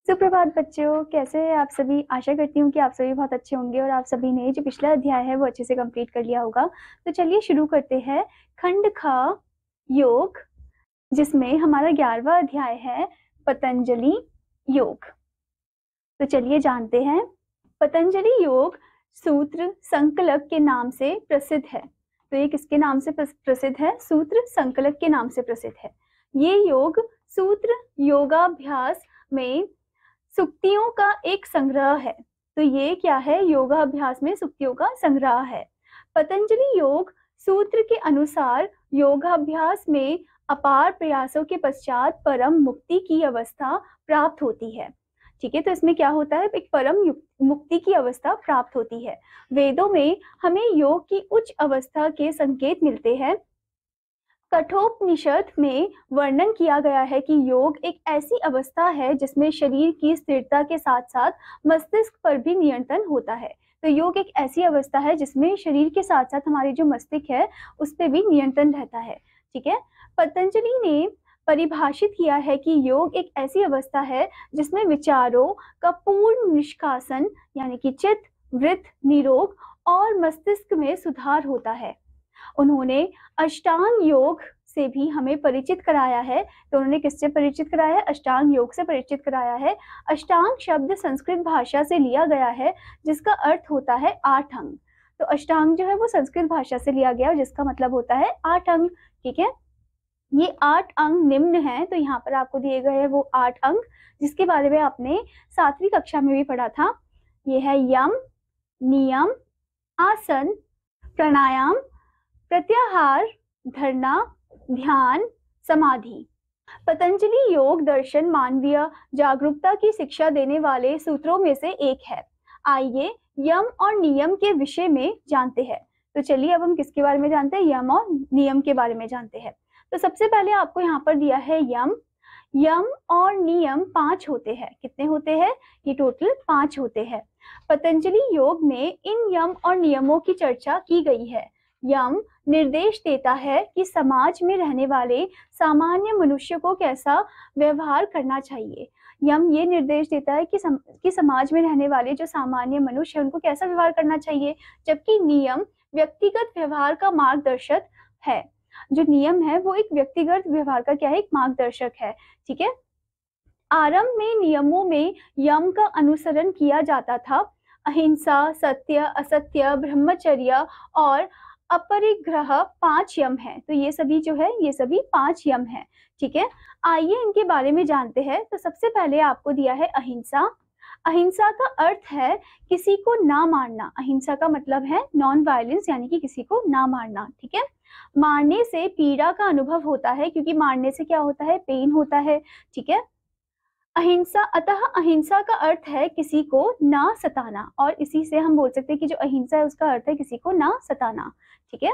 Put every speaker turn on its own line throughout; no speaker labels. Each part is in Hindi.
सुप्रभात बच्चों, कैसे हैं आप सभी। आशा करती हूँ कि आप सभी बहुत अच्छे होंगे और आप सभी ने जो पिछला अध्याय है वो अच्छे से कंप्लीट कर लिया होगा। तो चलिए शुरू करते हैं खंड ख योग, जिसमें हमारा 11वां अध्याय है पतंजलि योग। तो चलिए जानते हैं। पतंजलि योग सूत्र संकलक के नाम से प्रसिद्ध है। तो ये किसके नाम से प्रसिद्ध है? सूत्र संकलक के नाम से प्रसिद्ध है। ये योग सूत्र योगाभ्यास में सुक्तियों का एक संग्रह है। तो ये क्या है? योगाभ्यास में सुक्तियों का संग्रह है। पतंजलि योग सूत्र के अनुसार योगाभ्यास में अपार प्रयासों के पश्चात परम मुक्ति की अवस्था प्राप्त होती है। ठीक है, तो इसमें क्या होता है? एक परम मुक्ति की अवस्था प्राप्त होती है। वेदों में हमें योग की उच्च अवस्था के संकेत मिलते हैं। कठोपनिषद में वर्णन किया गया है कि योग एक ऐसी अवस्था है जिसमें शरीर की स्थिरता के साथ साथ मस्तिष्क पर भी नियंत्रण होता है। तो योग एक ऐसी अवस्था है जिसमें शरीर के साथ साथ हमारी जो मस्तिष्क है उस पर भी नियंत्रण रहता है। ठीक है, पतंजलि ने परिभाषित किया है कि योग एक ऐसी अवस्था है जिसमें विचारों का पूर्ण निष्कासन यानी कि चित्त, वृत्त, निरोग और मस्तिष्क में सुधार होता है। उन्होंने अष्टांग योग से भी हमें परिचित कराया है। तो उन्होंने किससे परिचित कराया है? अष्टांग योग से परिचित कराया है। अष्टांग शब्द संस्कृत भाषा से लिया गया है जिसका अर्थ होता है 8 अंग। तो अष्टांग जो है वो संस्कृत भाषा से लिया गया जिसका मतलब होता है 8 अंग। ठीक है, ये 8 अंग निम्न हैं। तो यहाँ पर आपको दिए गए हैं वो 8 अंग जिसके बारे में आपने 7वीं कक्षा में भी पढ़ा था। ये है यम, नियम, आसन, प्राणायाम, प्रत्याहार, धरना, ध्यान, समाधि। पतंजलि योग दर्शन मानवीय जागरूकता की शिक्षा देने वाले सूत्रों में से एक है। आइए यम और नियम के विषय में जानते हैं। तो चलिए अब हम किसके बारे में जानते हैं? यम और नियम के बारे में जानते हैं। तो सबसे पहले आपको यहाँ पर दिया है यम। यम और नियम 5 होते हैं। कितने होते हैं? ये टोटल 5 होते हैं। पतंजलि योग में इन यम और नियमों की चर्चा की गई है। यम निर्देश देता है कि समाज में रहने वाले सामान्य मनुष्य को कैसा व्यवहार करना चाहिए। यम ये निर्देश देता है कि समाज में रहने वाले जो सामान्य मनुष्य है उनको कैसा व्यवहार करना चाहिए, जबकि नियम व्यक्तिगत व्यवहार का मार्गदर्शक है। जो नियम है वो एक व्यक्तिगत व्यवहार का क्या है? एक मार्गदर्शक है। ठीक है, आरंभ में नियमों में यम का अनुसरण किया जाता था। अहिंसा, सत्य, असत्य, ब्रह्मचर्य और अपरिग्रह 5 यम हैं। तो ये सभी जो है ये सभी 5 यम हैं। ठीक है, आइए इनके बारे में जानते हैं। तो सबसे पहले आपको दिया है अहिंसा। अहिंसा का अर्थ है किसी को ना मारना। अहिंसा का मतलब है नॉन वायलेंस यानी कि किसी को ना मारना। ठीक है, मारने से पीड़ा का अनुभव होता है क्योंकि मारने से क्या होता है? पेन होता है। ठीक है, अहिंसा अहिंसा का अर्थ है किसी को ना सताना, और इसी से हम बोल सकते हैं कि जो अहिंसा है उसका अर्थ है किसी को ना सताना। ठीक है,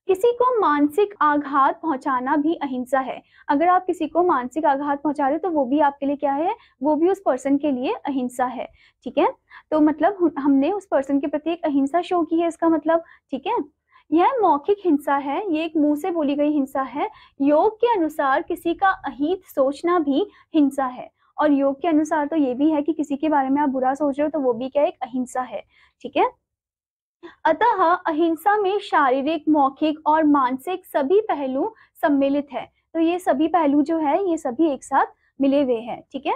किसी को मानसिक आघात पहुंचाना भी अहिंसा है। अगर आप किसी को मानसिक आघात पहुंचा रहे हो तो वो भी आपके लिए क्या है? वो भी उस पर्सन के लिए अहिंसा है। ठीक है, तो मतलब हमने उस पर्सन के प्रति एक अहिंसा शो की है इसका मतलब। ठीक है, यह मौखिक हिंसा है, ये एक मुंह से बोली गई हिंसा है। योग के अनुसार किसी का अहित सोचना भी हिंसा है, और योग के अनुसार तो ये भी है कि किसी के बारे में आप बुरा सोच रहे हो तो वो भी क्या? एक अहिंसा है। ठीक है, अतः अहिंसा में शारीरिक, मौखिक और मानसिक सभी पहलू सम्मिलित है। तो ये सभी पहलू जो है ये सभी एक साथ मिले हुए हैं। ठीक है,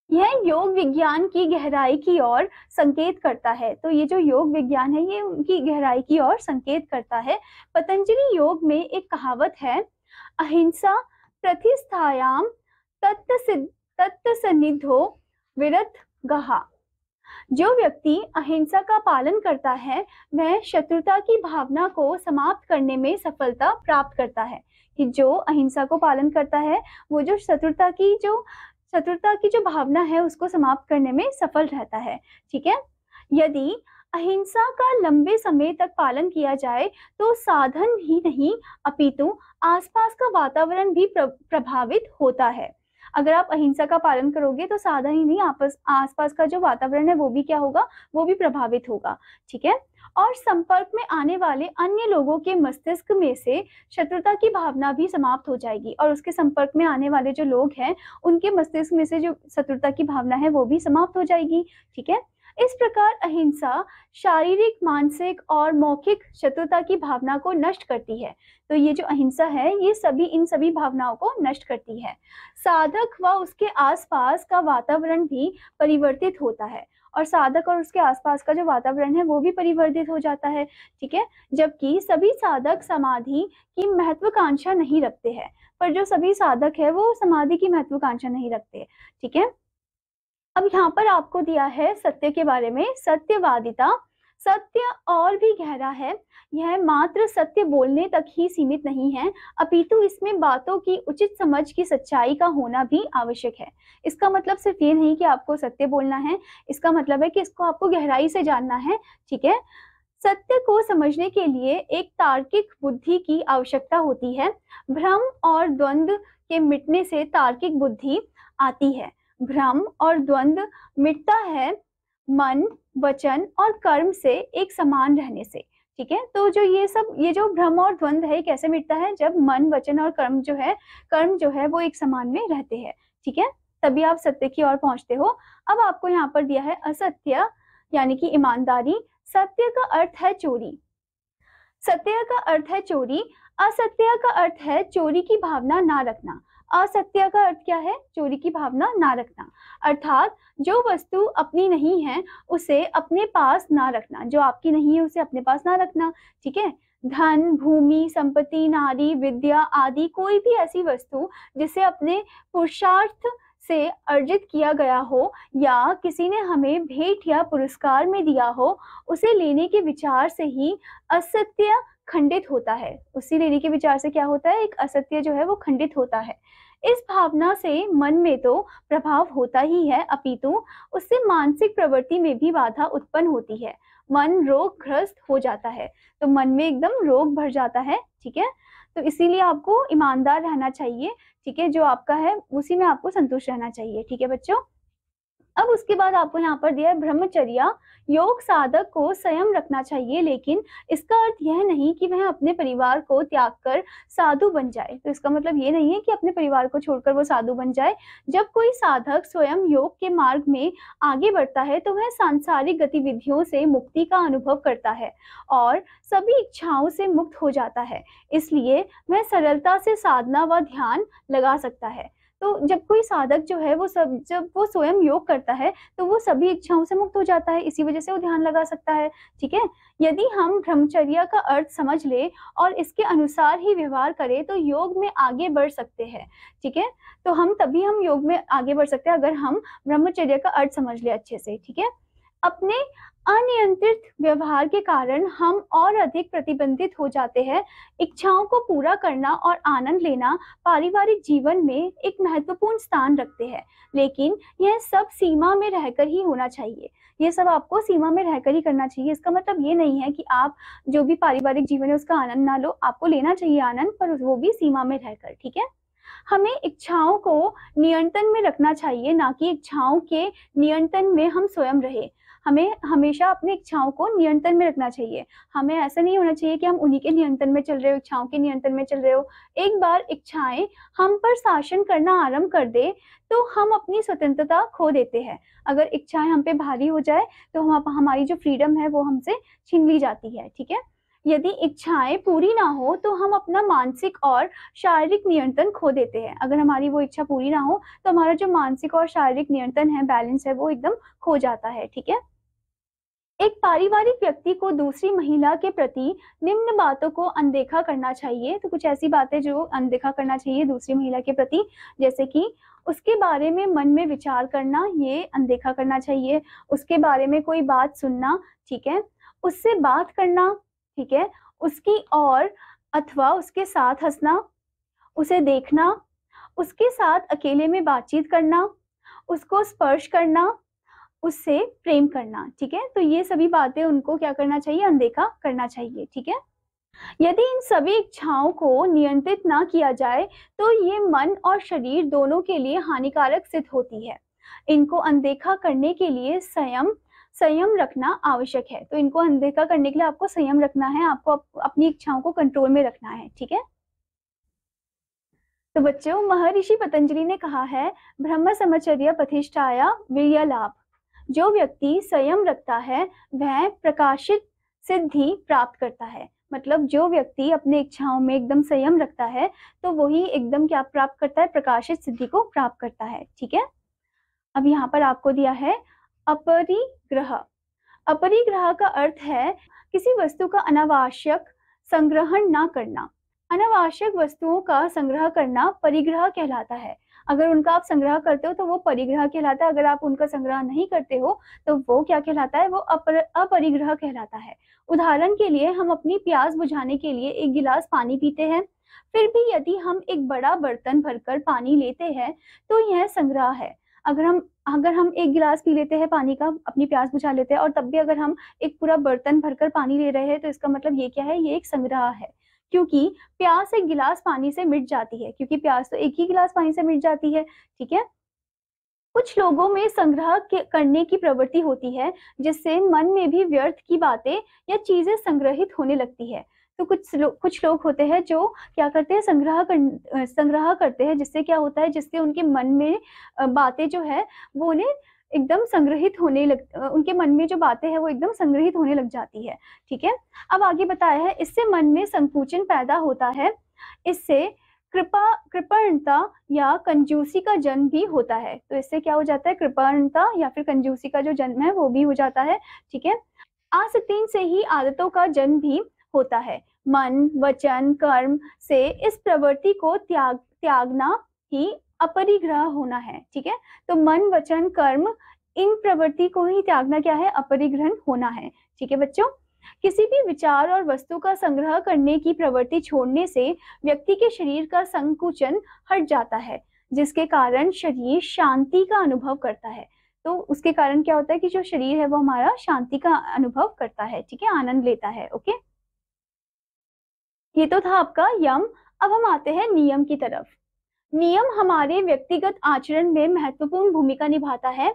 यह योग विज्ञान की गहराई की ओर संकेत करता है। तो ये जो योग विज्ञान है ये उनकी गहराई की ओर संकेत करता है। पतंजलि योग में एक कहावत है, अहिंसा प्रतिष्ठायाम तत्सन्निधो विरत गहा। जो व्यक्ति अहिंसा का पालन करता है वह शत्रुता की भावना को समाप्त करने में सफलता प्राप्त करता है। कि जो अहिंसा को पालन करता है वो जो शत्रुता की जो भावना है उसको समाप्त करने में सफल रहता है। ठीक है, यदि अहिंसा का लंबे समय तक पालन किया जाए तो साधन ही नहीं अपितु आसपास का वातावरण भी प्रभावित होता है। अगर आप अहिंसा का पालन करोगे तो सादा ही नहीं, आसपास का जो वातावरण है वो भी क्या होगा, वो भी प्रभावित होगा। ठीक है। और संपर्क में आने वाले अन्य लोगों के मस्तिष्क में से शत्रुता की भावना भी समाप्त हो जाएगी, और उसके संपर्क में आने वाले जो लोग हैं उनके मस्तिष्क में से जो शत्रुता की भावना है वो भी समाप्त हो जाएगी। ठीक है। इस प्रकार अहिंसा शारीरिक, मानसिक और मौखिक शत्रुता की भावना को नष्ट करती है। तो ये जो अहिंसा है ये इन सभी भावनाओं को नष्ट करती है। साधक व उसके आसपास का वातावरण भी परिवर्तित होता है, और साधक और उसके आसपास का जो वातावरण है वो भी परिवर्तित हो जाता है। ठीक है। जबकि सभी साधक समाधि की महत्वाकांक्षा नहीं रखते हैं, पर जो सभी साधक है वो समाधि की महत्वाकांक्षा नहीं रखते। ठीक है। अब यहाँ पर आपको दिया है सत्य के बारे में, सत्यवादिता। सत्य और भी गहरा है, यह मात्र सत्य बोलने तक ही सीमित नहीं है, अपितु इसमें बातों की उचित समझ की सच्चाई का होना भी आवश्यक है। इसका मतलब सिर्फ ये नहीं कि आपको सत्य बोलना है, इसका मतलब है कि इसको आपको गहराई से जानना है। ठीक है। सत्य को समझने के लिए एक तार्किक बुद्धि की आवश्यकता होती है। भ्रम और द्वंद्व के मिटने से तार्किक बुद्धि आती है। भ्रम और द्वंद्व मिटता है मन, वचन और कर्म से एक समान रहने से। ठीक है। तो जो ये जो भ्रम और द्वंद्व है कैसे मिटता है, जब मन, वचन और कर्म जो है वो एक समान में रहते हैं। ठीक है। तभी आप सत्य की ओर पहुंचते हो। अब आपको यहाँ पर दिया है असत्य यानी कि ईमानदारी। सत्य का अर्थ है चोरी। सत्य का अर्थ है चोरी। असत्य का अर्थ है चोरी की भावना ना रखना। असत्य का अर्थ क्या है, चोरी की भावना ना रखना। अर्थात जो वस्तु अपनी नहीं है उसे अपने पास ना रखना, जो आपकी नहीं है उसे अपने पास ना रखना। ठीक है। धन, भूमि, संपत्ति, नारी, विद्या आदि कोई भी ऐसी वस्तु जिसे अपने पुरुषार्थ से अर्जित किया गया हो या किसी ने हमें भेंट या पुरस्कार में दिया हो, उसे लेने के विचार से ही असत्य खंडित होता है। उसी लेने के विचार से क्या होता है, एक असत्य जो है वो खंडित होता है। इस भावना से मन में तो प्रभाव होता ही है, अपितु उससे मानसिक प्रवृत्ति में भी बाधा उत्पन्न होती है। मन रोगग्रस्त हो जाता है, तो मन में एकदम रोग भर जाता है। ठीक है। तो इसीलिए आपको ईमानदार रहना चाहिए। ठीक है। जो आपका है उसी में आपको संतुष्ट रहना चाहिए। ठीक है बच्चों। अब उसके बाद आपको यहाँ पर दिया है ब्रह्मचर्या। योग साधक को संयम रखना चाहिए, लेकिन इसका अर्थ यह नहीं कि वह अपने परिवार को त्याग कर साधु बन जाए। तो इसका मतलब ये नहीं है कि अपने परिवार को छोड़कर वो साधु बन जाए। जब कोई साधक स्वयं योग के मार्ग में आगे बढ़ता है तो वह सांसारिक गतिविधियों से मुक्ति का अनुभव करता है और सभी इच्छाओं से मुक्त हो जाता है। इसलिए वह सरलता से साधना व ध्यान लगा सकता है। तो जब कोई साधक जो है जब वो स्वयं योग करता है तो वो सभी इच्छाओं से मुक्त हो जाता है, इसी वजह से वो ध्यान लगा सकता है। ठीक है। यदि हम ब्रह्मचर्या का अर्थ समझ ले और इसके अनुसार ही व्यवहार करें तो योग में आगे बढ़ सकते हैं। ठीक है। तो हम योग में आगे बढ़ सकते हैं अगर हम ब्रह्मचर्या का अर्थ समझ ले अच्छे से। ठीक है। अपने अनियंत्रित व्यवहार के कारण हम और अधिक प्रतिबंधित हो जाते हैं। इच्छाओं को पूरा करना और आनंद लेना पारिवारिक जीवन में एक महत्वपूर्ण स्थान रखते हैं, लेकिन यह सब सीमा में रहकर ही होना चाहिए। ये सब आपको सीमा में रहकर ही करना चाहिए। इसका मतलब ये नहीं है कि आप जो भी पारिवारिक जीवन है उसका आनंद ना लो, आपको लेना चाहिए आनंद, पर वो भी सीमा में रहकर। ठीक है। हमें इच्छाओं को नियंत्रण में रखना चाहिए, ना कि इच्छाओं के नियंत्रण में हम स्वयं रहे। हमें हमेशा अपनी इच्छाओं को नियंत्रण में रखना चाहिए। हमें ऐसा नहीं होना चाहिए कि हम उन्हीं के नियंत्रण में चल रहे हो, इच्छाओं के नियंत्रण में चल रहे हो। एक बार इच्छाएं हम पर शासन करना आरंभ कर दे तो हम अपनी स्वतंत्रता खो देते हैं। अगर इच्छाएं हम पे भारी हो जाए तो हमारी जो फ्रीडम है वो हमसे छीन ली जाती है। ठीक है। यदि इच्छाएं पूरी ना हो तो हम अपना मानसिक और शारीरिक नियंत्रण खो देते हैं। अगर हमारी वो इच्छा पूरी ना हो तो हमारा जो मानसिक और शारीरिक नियंत्रण है, बैलेंस है, वो एकदम खो जाता है। ठीक है। एक पारिवारिक व्यक्ति को दूसरी महिला के प्रति निम्न बातों को अनदेखा करना चाहिए। तो कुछ ऐसी बातें जो अनदेखा करना चाहिए दूसरी महिला के प्रति, जैसे कि उसके बारे में मन में विचार करना, ये अनदेखा करना चाहिए। उसके बारे में कोई बात सुनना, ठीक है, उससे बात करना, ठीक है, उसकी और अथवा उसके साथ हंसना, उसे देखना, उसके साथ अकेले में बातचीत करना, उसको स्पर्श करना, उससे प्रेम करना। ठीक है। तो ये सभी बातें उनको क्या करना चाहिए, अनदेखा करना चाहिए। ठीक है। यदि इन सभी इच्छाओं को नियंत्रित ना किया जाए तो ये मन और शरीर दोनों के लिए हानिकारक सिद्ध होती है। इनको अनदेखा करने के लिए संयम रखना आवश्यक है। तो इनको अनदेखा करने के लिए आपको संयम रखना है, आपको अपनी इच्छाओं को कंट्रोल में रखना है। ठीक है। तो बच्चों, महर्षि पतंजलि ने कहा है, ब्रह्म समचर्या प्रतिष्ठाया वीर्य लाभ। जो व्यक्ति संयम रखता है वह प्रकाशित सिद्धि प्राप्त करता है। मतलब जो व्यक्ति अपने इच्छाओं में एकदम संयम रखता है तो वही एकदम क्या प्राप्त करता है, प्रकाशित सिद्धि को प्राप्त करता है। ठीक है। अब यहाँ पर आपको दिया है अपरिग्रह। अपरिग्रह का अर्थ है किसी वस्तु का अनावश्यक संग्रहण ना करना। अनावश्यक वस्तुओं का संग्रह करना परिग्रह कहलाता है। अगर उनका आप संग्रह करते हो तो वो परिग्रह कहलाता है, अगर आप उनका संग्रह नहीं करते हो तो वो क्या कहलाता है, वो अपरिग्रह कहलाता है। उदाहरण के लिए हम अपनी प्यास बुझाने के लिए एक गिलास पानी पीते हैं, फिर भी यदि हम एक बड़ा बर्तन भरकर पानी लेते हैं तो यह संग्रह है। अगर हम एक गिलास पी लेते हैं पानी का, अपनी प्यास बुझा लेते हैं, और तब भी अगर हम एक पूरा बर्तन भरकर पानी ले रहे हैं तो इसका मतलब ये क्या है, ये एक संग्रह है। क्योंकि प्यास एक गिलास पानी से मिट जाती है, क्योंकि प्यास तो एक ही गिलास पानी से मिट जाती है। ठीक है। कुछ लोगों में संग्रह करने की प्रवृत्ति होती है, जिससे मन में भी व्यर्थ की बातें या चीजें संग्रहित होने लगती है। तो कुछ लोग होते हैं जो क्या करते हैं, संग्रह करते हैं, जिससे क्या होता है, जिससे उनके मन में बातें जो है वो उन्हें एकदम संग्रहित होने उनके मन में जो बातें हैं वो एकदम संग्रहित होने लग जाती है। ठीक है। अब आगे बताया है, इससे मन में संकुचन पैदा होता है। इससे कृपणता या कंजूसी का जन्म भी होता है। तो इससे क्या हो जाता है, कृपणता या फिर कंजूसी का जो जन्म है वो भी हो जाता है। ठीक है। आसक्ति से ही आदतों का जन्म भी होता है। मन, वचन, कर्म से इस प्रवृत्ति को त्यागना ही अपरिग्रह होना है। ठीक है। तो मन, वचन, कर्म, इन प्रवृत्ति को ही त्यागना क्या है, अपरिग्रहण होना है। ठीक है बच्चों। किसी भी विचार और वस्तु का संग्रह करने की प्रवृत्ति छोड़ने से व्यक्ति के शरीर का संकुचन हट जाता है, जिसके कारण शरीर शांति का अनुभव करता है। तो उसके कारण क्या होता है कि जो शरीर है वो हमारा शांति का अनुभव करता है। ठीक है, आनंद लेता है। ओके, ये तो था आपका यम। अब हम आते हैं नियम की तरफ। नियम हमारे व्यक्तिगत आचरण में महत्वपूर्ण भूमिका निभाता है।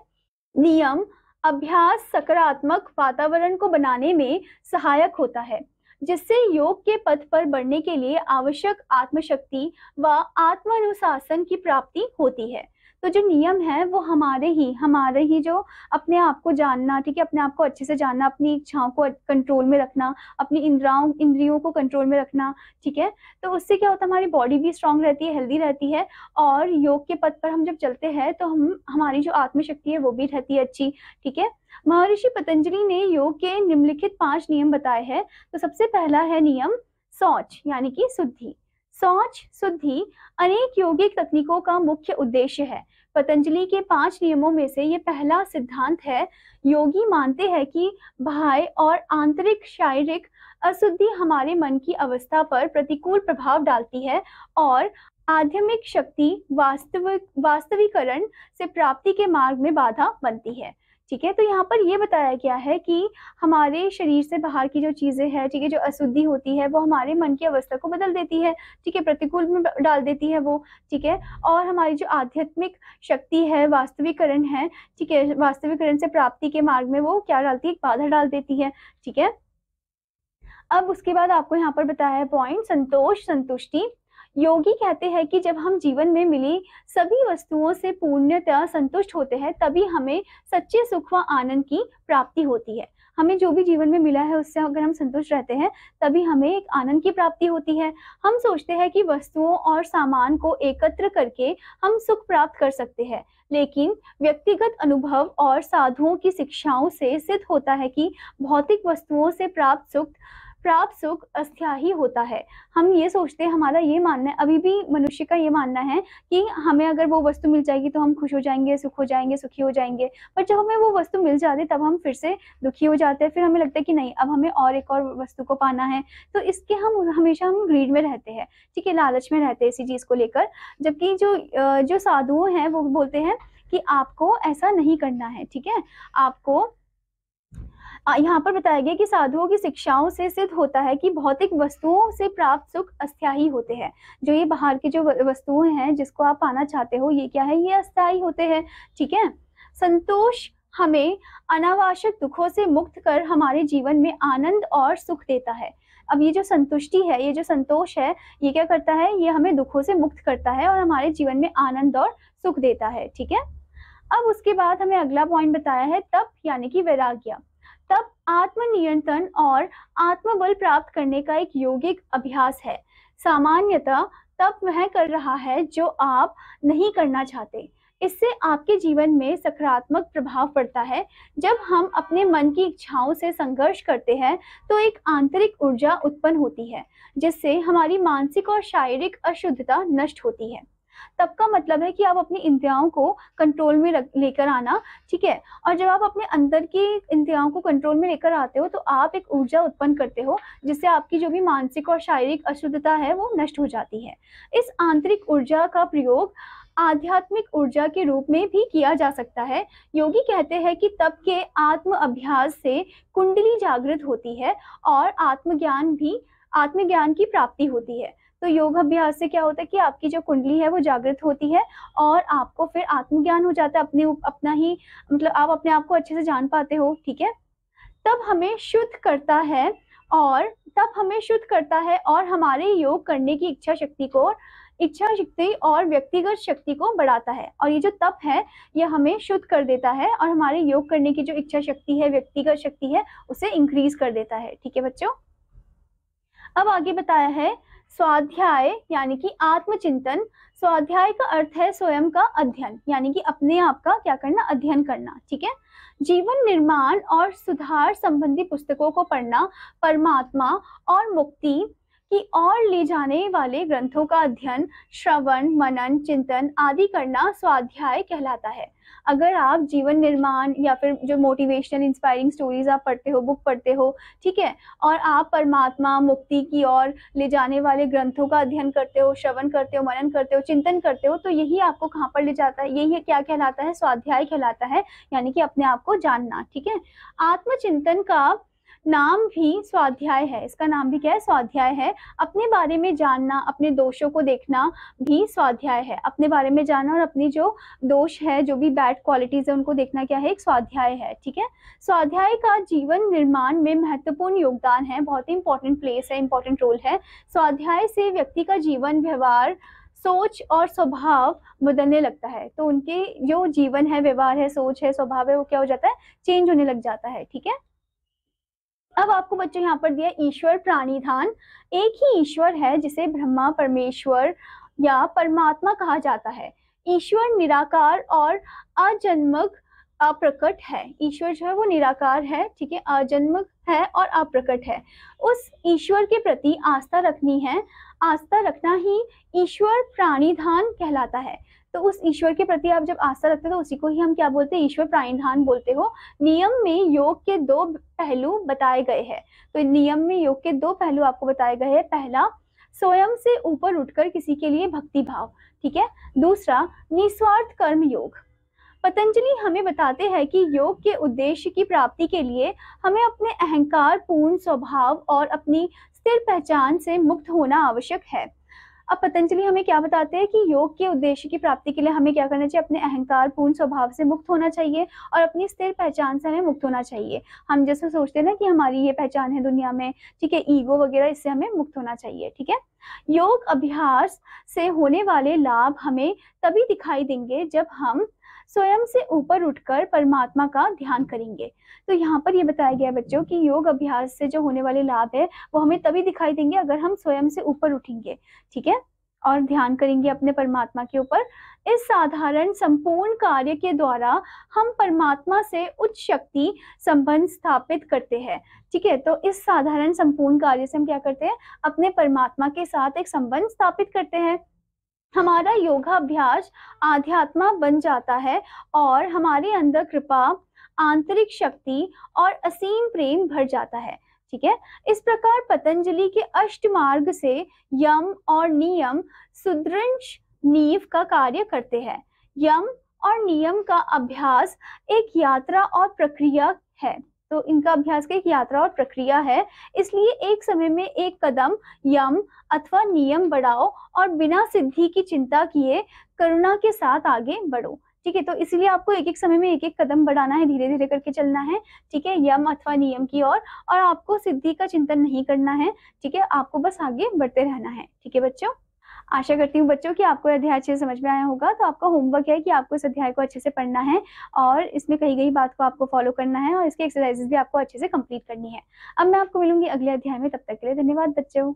नियम अभ्यास सकारात्मक वातावरण को बनाने में सहायक होता है, जिससे योग के पथ पर बढ़ने के लिए आवश्यक आत्मशक्ति व आत्मानुशासन की प्राप्ति होती है। तो जो नियम है वो हमारे ही जो अपने आप को जानना, ठीक है, अपने आप को अच्छे से जानना, अपनी इच्छाओं को कंट्रोल में रखना, अपनी इंद्रियों को कंट्रोल में रखना। ठीक है। तो उससे क्या होता है, हमारी बॉडी भी स्ट्रांग रहती है, हेल्दी रहती है, और योग के पथ पर हम जब चलते हैं तो हमारी जो आत्मशक्ति है वो भी रहती है अच्छी। ठीक है। महर्षि पतंजलि ने योग के निम्नलिखित 5 नियम बताए हैं। तो सबसे पहला है नियम शौच यानी कि शुद्धि। शौच शुद्धि अनेक योगिक तकनीकों का मुख्य उद्देश्य है। पतंजलि के 5 नियमों में से ये पहला सिद्धांत है। योगी मानते हैं कि बाह्य और आंतरिक शारीरिक अशुद्धि हमारे मन की अवस्था पर प्रतिकूल प्रभाव डालती है और आध्यात्मिक शक्ति वास्तविकरण से प्राप्ति के मार्ग में बाधा बनती है। ठीक है। तो यहाँ पर ये बताया गया है कि हमारे शरीर से बाहर की जो चीजें हैं, ठीक है, जो अशुद्धि होती है वो हमारे मन की अवस्था को बदल देती है। ठीक है, प्रतिकूल में डाल देती है वो। ठीक है। और हमारी जो आध्यात्मिक शक्ति है, वास्तविकरण है, ठीक है, वास्तविकरण से प्राप्ति के मार्ग में वो क्या डालती है, एक बाधा डाल देती है। ठीक है। अब उसके बाद आपको यहाँ पर बताया है पॉइंट संतोष संतुष्टि। योगी कहते हैं कि जब हम जीवन में मिली सभी वस्तुओं से पूर्णतः संतुष्ट होते हैं तभी हमें सच्चे सुख व आनंद की प्राप्ति होती है। हमें जो भी जीवन में मिला है उससे अगर हम संतुष्ट रहते हैं तभी हमें एक आनंद की प्राप्ति होती है। हम सोचते हैं कि वस्तुओं और सामान को एकत्र करके हम सुख प्राप्त कर सकते हैं, लेकिन व्यक्तिगत अनुभव और साधुओं की शिक्षाओं से सिद्ध होता है कि भौतिक वस्तुओं से प्राप्त सुख अस्थायी होता है। हम ये सोचते हैं, हमारा ये मानना है, अभी भी मनुष्य का ये मानना है कि हमें अगर वो वस्तु मिल जाएगी तो हम खुश हो जाएंगे, सुख हो जाएंगे, सुखी हो जाएंगे। पर जब हमें वो वस्तु मिल जाती है तब हम फिर से दुखी हो जाते हैं। फिर हमें लगता है कि नहीं, अब हमें और एक और वस्तु को पाना है। तो इसके हम हमेशा ग्रीड में रहते हैं, ठीक है, लालच में रहते हैं इसी चीज को लेकर। जबकि जो साधु हैं वो बोलते हैं कि आपको ऐसा नहीं करना है। ठीक है, आपको यहाँ पर बताया गया कि साधुओं की शिक्षाओं से सिद्ध होता है कि भौतिक वस्तुओं से प्राप्त सुख अस्थायी होते हैं। जो ये बाहर की जो वस्तुएं हैं जिसको आप पाना चाहते हो, ये क्या है, ये अस्थायी होते हैं। ठीक है। संतोष हमें अनावश्यक दुखों से मुक्त कर हमारे जीवन में आनंद और सुख देता है। अब ये जो संतुष्टि है, ये जो संतोष है, ये क्या करता है, ये हमें दुखों से मुक्त करता है और हमारे जीवन में आनंद और सुख देता है। ठीक है। अब उसके बाद हमें अगला पॉइंट बताया है तप यानी कि वैराग्य। तप आत्मनियंत्रण और आत्मबल प्राप्त करने का एक यौगिक अभ्यास है। सामान्यतः तप वह कर रहा है जो आप नहीं करना चाहते। इससे आपके जीवन में सकारात्मक प्रभाव पड़ता है। जब हम अपने मन की इच्छाओं से संघर्ष करते हैं तो एक आंतरिक ऊर्जा उत्पन्न होती है जिससे हमारी मानसिक और शारीरिक अशुद्धता नष्ट होती है। तब का मतलब है कि आप अपनी इंद्रियों को कंट्रोल में लेकर आना। ठीक है। और जब आप अपने अंदर की इंद्रियों को कंट्रोल में लेकर आते हो तो आप एक ऊर्जा उत्पन्न करते हो जिससे आपकी जो भी मानसिक और शारीरिक अशुद्धता है वो नष्ट हो जाती है। इस आंतरिक ऊर्जा का प्रयोग आध्यात्मिक ऊर्जा के रूप में भी किया जा सकता है। योगी कहते हैं कि तप के आत्म अभ्यास से कुंडली जागृत होती है और आत्मज्ञान की प्राप्ति होती है। तो योग अभ्यास से क्या होता है कि आपकी जो कुंडली है वो जागृत होती है और आपको फिर आत्मज्ञान हो जाता है, अपना ही मतलब आप अपने आप को अच्छे से जान पाते हो। ठीक है। तब हमें शुद्ध करता है और हमारे योग करने की इच्छा शक्ति और व्यक्तिगत शक्ति को बढ़ाता है। और ये जो तप है ये हमें शुद्ध कर देता है और हमारे योग करने की जो इच्छा शक्ति है, व्यक्तिगत शक्ति है, उसे इंक्रीज कर देता है। ठीक है बच्चों। अब आगे बताया है स्वाध्याय यानी कि आत्मचिंतन। स्वाध्याय का अर्थ है स्वयं का अध्ययन, यानी कि अपने आप का क्या करना, अध्ययन करना। ठीक है। जीवन निर्माण और सुधार संबंधी पुस्तकों को पढ़ना, परमात्मा और मुक्ति की ओर ले जाने वाले ग्रंथों का अध्ययन, श्रवण, मनन, चिंतन आदि करना स्वाध्याय कहलाता है। अगर आप जीवन निर्माण या फिर जो मोटिवेशनल इंस्पायरिंग स्टोरीज आप पढ़ते हो, बुक पढ़ते हो, ठीक है, और आप परमात्मा मुक्ति की ओर ले जाने वाले ग्रंथों का अध्ययन करते हो, श्रवण करते हो, मनन करते हो, चिंतन करते हो, तो यही आपको कहाँ पर ले जाता है, यही क्या कहलाता है, स्वाध्याय कहलाता है, यानी कि अपने आप को जानना। ठीक है। आत्मचिंतन का नाम भी स्वाध्याय है, इसका नाम भी क्या है, स्वाध्याय है। अपने बारे में जानना, अपने दोषों को देखना भी स्वाध्याय है। अपने बारे में जानना और अपनी जो दोष है, जो भी बैड क्वालिटीज है, उनको देखना क्या है, एक स्वाध्याय है। ठीक है। स्वाध्याय का जीवन निर्माण में महत्वपूर्ण योगदान है, बहुत ही इंपॉर्टेंट प्लेस है, इंपॉर्टेंट रोल है। स्वाध्याय से व्यक्ति का जीवन, व्यवहार, सोच और स्वभाव बदलने लगता है। तो उनके जो जीवन है, व्यवहार है, सोच है, स्वभाव है, वो क्या हो जाता है, चेंज होने लग जाता है। ठीक है। अब आपको बच्चों यहाँ पर दिया ईश्वर प्राणिधान। एक ही ईश्वर है जिसे ब्रह्मा, परमेश्वर या परमात्मा कहा जाता है। ईश्वर निराकार और अजन्मक अप्रकट है। ईश्वर जो है वो निराकार है, ठीक है, अजन्मक है और अप्रकट है। उस ईश्वर के प्रति आस्था रखना ही ईश्वर प्राणिधान कहलाता है। तो उस ईश्वर के प्रति आप जब आस्था रखते हो तो उसी को ही हम क्या बोलते हैं, ईश्वर प्राणिधान बोलते हो। नियम में योग के दो पहलू बताए गए हैं। तो नियम में योग के दो पहलू आपको बताए गए हैं। पहला, स्वयं से ऊपर उठकर किसी के लिए भक्ति भाव। ठीक है। दूसरा, निस्वार्थ कर्म योग। पतंजलि हमें बताते हैं कि योग के उद्देश्य की प्राप्ति के लिए हमें अपने अहंकार पूर्ण स्वभाव और अपनी स्थिर पहचान से मुक्त होना आवश्यक है। अब पतंजलि हमें क्या बताते हैं कि योग के उद्देश्य की प्राप्ति के लिए हमें क्या करना चाहिए, अपने अहंकार पूर्ण स्वभाव से मुक्त होना चाहिए और अपनी स्थिर पहचान से हमें मुक्त होना चाहिए। हम जैसे सोचते हैं ना कि हमारी ये पहचान है दुनिया में, ठीक है, ईगो वगैरह, इससे हमें मुक्त होना चाहिए। ठीक है। योग अभ्यास से होने वाले लाभ हमें तभी दिखाई देंगे जब हम स्वयं से ऊपर उठकर परमात्मा का ध्यान करेंगे। तो यहाँ पर ये बताया गया बच्चों कि योग अभ्यास से जो होने वाले लाभ है वो हमें तभी दिखाई देंगे अगर हम स्वयं से ऊपर उठेंगे, ठीक है, और ध्यान करेंगे अपने परमात्मा के ऊपर। इस साधारण संपूर्ण कार्य के द्वारा हम परमात्मा से उच्च शक्ति संबंध स्थापित करते हैं। ठीक है। तो इस साधारण संपूर्ण कार्य से हम क्या करते हैं, अपने परमात्मा के साथ एक संबंध स्थापित करते हैं। हमारा योगाभ्यास आध्यात्मा बन जाता है और हमारे अंदर कृपा, आंतरिक शक्ति और असीम प्रेम भर जाता है। ठीक है। इस प्रकार पतंजलि के अष्ट मार्ग से यम और नियम सुदृढ़ नींव का कार्य करते हैं। यम और नियम का अभ्यास एक यात्रा और प्रक्रिया है। तो इनका अभ्यास का एक यात्रा और प्रक्रिया है। इसलिए एक समय में एक कदम यम अथवा नियम बढ़ाओ और बिना सिद्धि की चिंता किए करुणा के साथ आगे बढ़ो। ठीक है, तो इसलिए आपको एक एक समय में एक एक कदम बढ़ाना है, धीरे धीरे करके चलना है। ठीक है, यम अथवा नियम की ओर, और आपको सिद्धि का चिंतन नहीं करना है। ठीक है, आपको बस आगे बढ़ते रहना है। ठीक है बच्चों, आशा करती हूँ बच्चों कि आपको यह अध्याय अच्छे से समझ में आया होगा। तो आपका होमवर्क है कि आपको इस अध्याय को अच्छे से पढ़ना है और इसमें कही गई बात को आपको फॉलो करना है और इसके एक्सरसाइजेस भी आपको अच्छे से कंप्लीट करनी है। अब मैं आपको मिलूंगी अगले अध्याय में, तब तक के लिए धन्यवाद बच्चों।